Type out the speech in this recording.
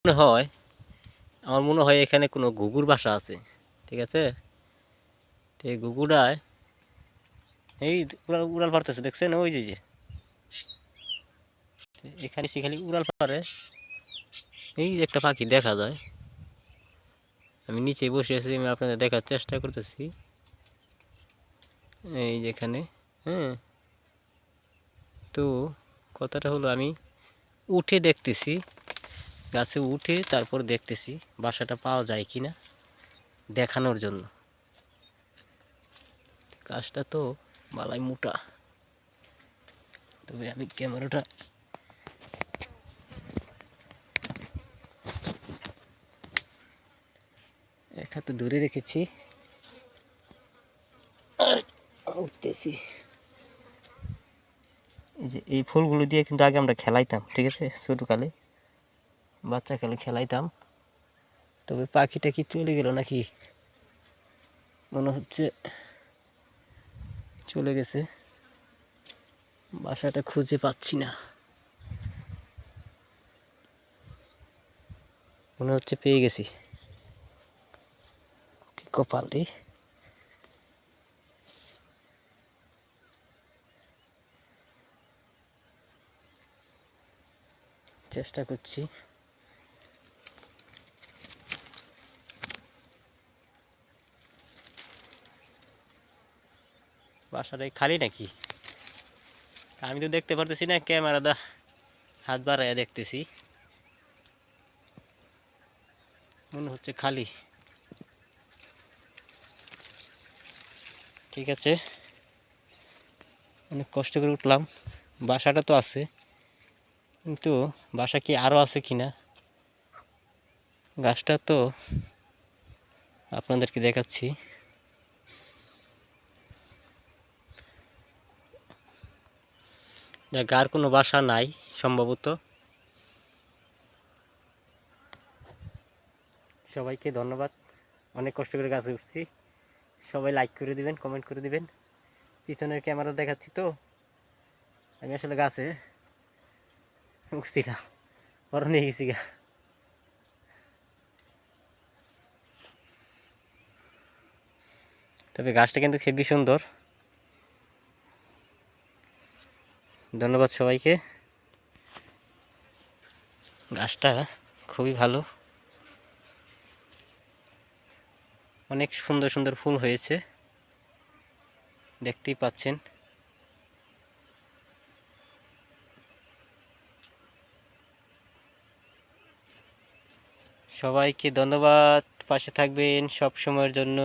মনে হয় আমার মনে হয় এখানে কোনো ঘুঘুর বাসা আছে। ঠিক আছে, তো এই ঘুঘুরায় এই উড়াল উড়াল পারতেছে, দেখছেন? ওই যে এখানে সেখানে উড়াল পারে। এই যে একটা পাখি দেখা যায়, আমি নিচে বসে আছি, আমি আপনাদের দেখার চেষ্টা করতেছি। এই যেখানে, হ্যাঁ, তো কথাটা হলো আমি উঠে দেখতেছি, গাছে উঠে তারপর দেখতেছি বাসাটা পাওয়া যায় কি না দেখানোর জন্য। গাছটা তো বালাই মোটা, তবে আমি ক্যামেরাটা এক হাতে ধরে রেখেছি আর উঠতেছি। এই যে এই ফুলগুলো দিয়ে কিন্তু আগে আমরা খেলাইতাম, ঠিক আছে, ছোটোকালে বাচ্চাকালে খেলাইতাম। তবে পাখিটা কি চলে গেল নাকি, মনে হচ্ছে চলে গেছে। বাসাটা খুঁজে পাচ্ছি না, মনে হচ্ছে পেয়ে গেছি। কি কপাল রে! চেষ্টা করছি। বাসাটা খালি নাকি? আমি তো দেখতে পারতেছি না, ক্যামেরা দা হাত বাড়াইয়া দেখতেছি, মনে হচ্ছে খালি। ঠিক আছে, অনেক কষ্ট করে উঠলাম। বাসাটা তো আছে, কিন্তু বাসা কি আরও আছে কিনা, গাছটা তো আপনাদেরকে দেখাচ্ছি। দেখ, আর কোনো বাসা নাই সম্ভবত। সবাইকে ধন্যবাদ, অনেক কষ্ট করে গাছে উঠছি। সবাই লাইক করে দিবেন, কমেন্ট করে দিবেন। পিছনের ক্যামেরা দেখাচ্ছি তো, আমি আসলে গাছে উঠছিলাম, বড় নিয়ে গেছি গা। তবে গাছটা কিন্তু খুবই সুন্দর। ধন্যবাদ সবাইকে, গাছটা খুবই ভালো, অনেক সুন্দর সুন্দর ফুল হয়েছে, দেখতেই পাচ্ছেন। সবাইকে ধন্যবাদ, পাশে থাকবেন সব সময়ের জন্য।